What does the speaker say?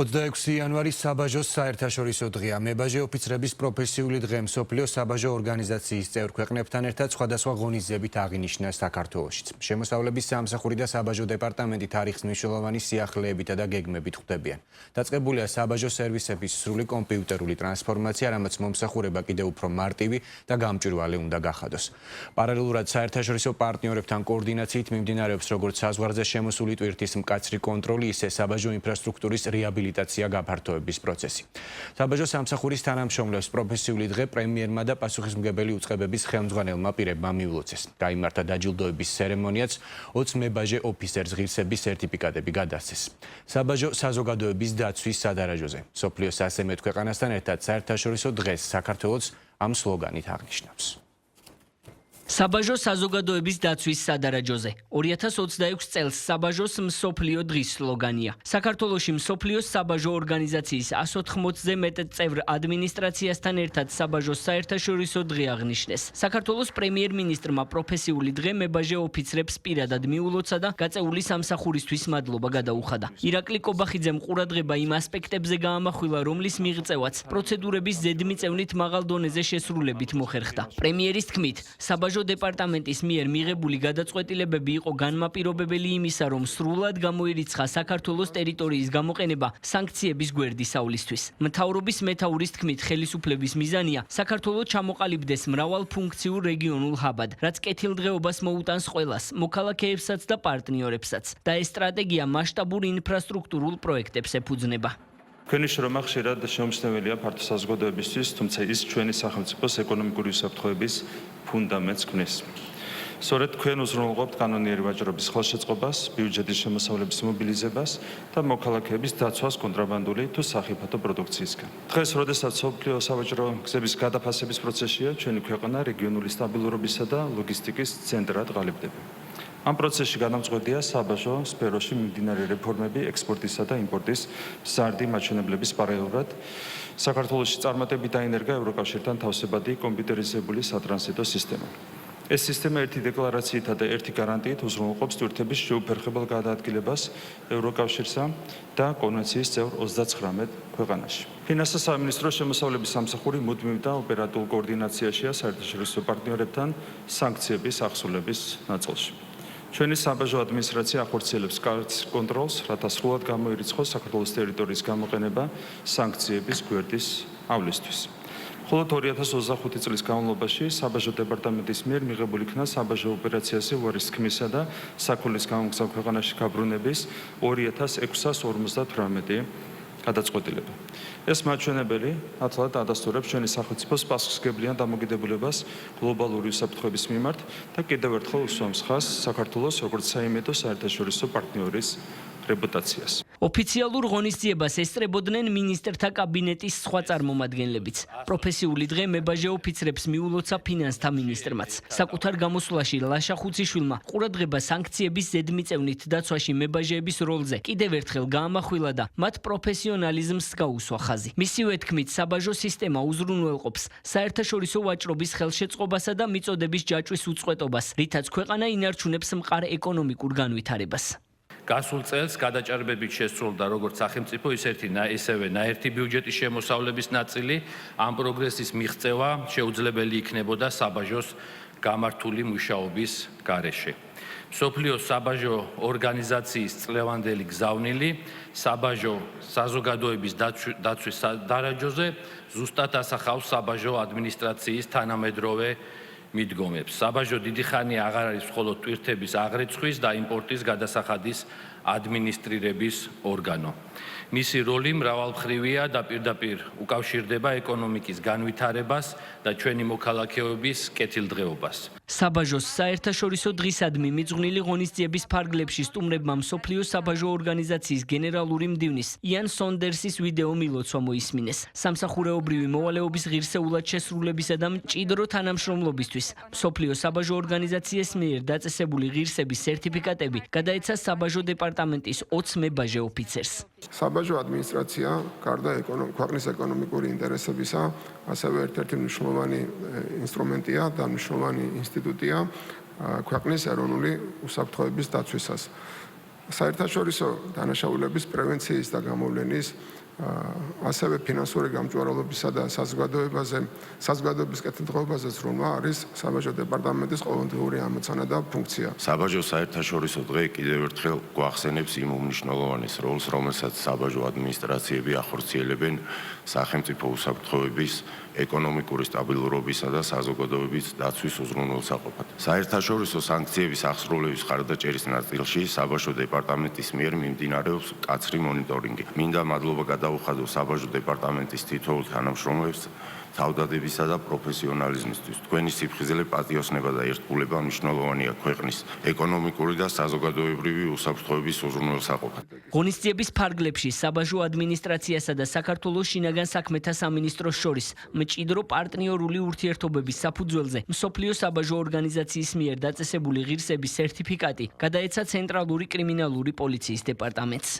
26 იანვარი საბაჟოს საერთაშორისო დღეა. მებაჟე ოფიცრების პროფესიული დღე მსოფლიო საბაჟო ორგანიზაციის წევრ ქვეყნებთან ერთად სხვადასხვა ღონისძიებით აღინიშნა საქართველოშიც. შემოსავლების სამსახური და საბაჟო დეპარტამენტი თარიღს მნიშვნელოვანი სიახლეებითა და გეგმებით ხვდებიან. დაწყებულია საბაჟო სერვისების სრული კომპიუტერული ტრანსფორმაცია, რამაც მომსახურება კიდევ უფრო მარტივი და გამჭვირვალე უნდა გახადოს. პარალელურად საერთაშორისო პარტნიორებთან კოორდინაციით მიმდინარეობს როგორც საზღვარზე შემოსული ტვირთის მკაცრი კონტროლი, ისე საბაჟო ინფრასტრუქტურის რეაბილიტაცია გაფართოების პროცესი. საბაჟო სამსახურის თანამშრომლებს პროფესიული დღე პრემიერმა და პასუხისმგებელი უწყებების ხელმძღვანელმა პირებმა მიულოცეს. გაიმართა დაჯილდოების ცერემონიაც, 20 მებაჟე ოფიცერს ღირსების სერტიფიკატები გადასცეს. საბაჟო საზოგადოების დაცვის სადარაჯოზე. მსოფლიოს 111 ქვეყანასთან ერთად საერთაშორისო დღეს საქართველოს ამ სლოგანით აღნიშნავს. საბაჟო საზოგადოების დაცვის სადარაჯოზე 2026 წელს საბაჟოს მსოფლიო დღის სლოგანია. საქართველოში მსოფლიოს საბაჟო ორგანიზაციის 180-ზე მეტ წევრ ადმინისტრაციასთან ერთად საბაჟოს საერთაშორისო დღე აღნიშნეს. საქართველოს პრემიერ-მინისტრმა პროფესიული დღე მებაჟე ოფიცრებს პირადად მიულოცა და გაწეული სამსახურისთვის მადლობა გადაუხადა. ირაკლი კობახიძემ ყურადღება იმ ასპექტებზე გაამახვილა, რომლის მიღწევაც პროცედურების ზედმიწევნით მაღალ დონეზე შესრულებით მოხერხდა. პრემიერის თქმით, საბაჟო დეპარტამენტის მიერ მიღებული გადაწყვეტილებები იყო განმაპირობებელი იმისა, რომ სრულად გამოირიცხა საქართველოს ტერიტორიის გამოყენება სანქციების გვერდისავლისთვის. მთავრობის მეთაურის თქმით, ხელისუფლების მიზანია საქართველოს ჩამოყალიბდეს მრავალფუნქციურ რეგიონულ ჰაბად, რაც კეთილდღეობას მოუტანს ყველას, მოქალაქეებსაც და პარტნიორებსაც და ეს სტრატეგია მასშტაბურ ინფრასტრუქტურულ პროექტებს ეფუძნება. Ჩვენი შრომა ხშირად შეუმჩნეველია ფართო საზოგადოებისთვის, თუმცა ის ჩვენი სახელმწიფოს ეკონომიკური უსაფრთხოების ფუნდამენტს ქმნის. სწორედ თქვენ უზრუნველყოფთ კანონიერი ვაჭრობის ხელშეწყობას, ბიუჯეტის შემოსავლების მობილიზებას და მოქალაქეების დაცვას კონტრაბანდული თუ სახიფათო პროდუქციისგან. დღეს, როდესაც მსოფლიო სავაჭრო გზების გადაფასების პროცესია, ჩვენი ქვეყანა რეგიონული სტაბილურობისა და ლოგისტიკის ცენტრად ღალიბდება. ამ პროცესში განამწყვეტია საბაჟო სფეროში მიმდინარე რეფორმები ექსპორტისა და იმპორტის მზარდი მაჩვენებლების პარალელურად. საქართველოში წარმატებით დაინერგა ევროკავშირთან თავსებადი კომპიუტერიზებული სატრანზიტო სისტემა. ეს სისტემა ერთი დეკლარაციითა და ერთი გარანტიით უზრუნველყოფს ტვირთების შეუფერხებელ გადაადგილებას ევროკავშირსა და კონვენციის წევრ 39 ქვეყანაში. ფინანსთა სამინისტროს შემოსავლების სამსახური მუდმივ და ოპერატიულ კოორდინაციაშია საერთაშორისო პარტნიორებთან სანქციების ახსულების ნაწილში. ჩვენი საბაჟო ადმინისტრაცია ახორციელებს კონტროლს, რათა სრულად გამოირიცხოს საქართველოს ტერიტორიის გამოყენება სანქციების გვერდისავლისთვის. მხოლოდ 2025 წლის განმავლობაში საბაჟო დეპარტამენტის მიერ მიღებული იქნა საბაჟო ოპერაციაზე უარის თქმისა და საქონლის გამოგზავნ ქვეყანაში გაბრუნების 2658 გადაწყვეტილება. ეს მაჩვენებელი ათლად ადასტურებს ჩვენი სახელმწიფოს პასუხისმგებლიან დამოკიდებულებას გლობალური უსაფრთხოების მიმართ და კიდევ ერთხელ უსვამს ხაზს საქართველოს როგორც საიმედო საერთაშორისო პარტნიორის რეპუტაციას. ოფიციალურ ღონისძიებას ესწრებოდნენ მინისტრთა კაბინეტის სხვა წარმომადგენლებიც. პროფესიული დღე მებაჟე ოფიცრებს მიულოცა ფინანსთა მინისტრმაც. საკუთარ გამოსვლაში ლაშა ხუციშვილმა ყურადღება სანქციების ზედმიწევნით დაცვაში მებაჟეების როლზე კიდევ ერთხელ გაამახვილა და მათ პროფესიონალიზმს გაუსვა ხაზი. მისივე თქმით, საბაჟო სისტემა უზრუნველყოფს საერთაშორისო ვაჭრობის ხელშეწყობასა და მიწოდების ჯაჭვის უწყვეტობას, რითაც ქვეყანა ინარჩუნებს მყარ ეკონომიკურ განვითარებას. გასულ წელს გადაჭარბებით შესრულდა როგორც სახელმწიფო, ისევე ნაერთი ბიუჯეტის შემოსავლების ნაწილი. ამ პროგრესის მიღწევა შეუძლებელი იქნებოდა საბაჟოს გამართული მუშაობის გარეშე. მსოფლიო საბაჟო ორგანიზაციის წლევანდელი გზავნილი საბაჟო საზოგადოების დაცვის სადარაჯოზე ზუსტად ასახავს საბაჟო ადმინისტრაციის თანამედროვე მიდგომებს. საბაჟო დიდი ხანია აღარ არის მხოლოდ ტვირთების აღრიცხვის და იმპორტის გადასახადის ადმინისტრირების ორგანო. მისი როლი მრავალმხრივია და პირდაპირ უკავშირდება ეკონომიკის განვითარებას და ჩვენი მოქალაქეობის კეთილდღეობას. საბაჟოს საერთაშორისო დღისადმი მიძღვნილი ღონისძიების ფარგლებში სტუმრებმა მსოფლიო საბაჟო ორგანიზაციის გენერალური მდივნის იან სონდერსის ვიდეო მილოცვა მოისმინეს. სამსახურეობრივი მოვალეობის ღირსეულად შესრულებისა და მჭიდრო თანამშრომლობისთვის მსოფლიო საბაჟო ორგანიზაციის მიერ დაწესებული ღირსების სერტიფიკატები გადაეცა საბაჟო დეპარტამენტის 20 მებაჟე ოფიცერს. საბაჟო ადმინისტრაცია გარდა ქვეყნის ეკონომიკური ინტერესებისა, ასევე ერთ-ერთი მნიშვნელოვანი ინსტრუმენტია და მნიშვნელოვანი ინსტიტუტია ქვეყნის ეროვნული უსაფრთხოების დაცვისას. საერთაშორისო დანაშაულების პრევენციის და გამოვლენის ასევე ფინანსური გამჭვირვალობისა და საზოგადოების კეთილდღეობაზე ზრუნვა არის საბაჟო დეპარტამენტის ყოველდღიური ამოცანა და ფუნქცია. საბაჟო საერთაშორისო დღე კიდევ ერთხელ გვახსენებს იმ უმნიშვნელოვანეს როლს, რომელსაც საბაჟო ადმინისტრაციები ახორციელებენ სახელმწიფო უსაფრთხოების, ეკონომიკური სტაბილურობისა და საზოგადოების დაცვის უზრუნველსაყოფად. საერთაშორისო სანქციების აღსრულების ხარდაჭერის ნაწილში საბაჟო დეპარტამენტის მიერ მიმდინარეობს მკაცრი მონიტორინგი. მინდა მადლობა გადაუხადო საბაჟო დეპარტამენტის თითოეულ თანამშრომლებს თავდადებისა და პროფესიონალიზმისთვის. თქვენი სიფხიზლე, პატიოსნება და ერთგულება მნიშვნელოვანია ქვეყნის ეკონომიკური და საზოგადოებრივი უსაფრთხოების უზრუნველსაყოფად. ღონისძიების ფარგლებში საბაჟო ადმინისტრაციასა და საქართველოს შინაგან საქმეთა სამინისტროს შორის მჭიდრო პარტნიორული ურთიერთობების საფუძველზე მსოფლიო საბაჟო ორგანიზაციის მიერ დაწესებული ღირსების სერტიფიკატი გადაეცა ცენტრალური კრიმინალური პოლიციის დეპარტამენტს.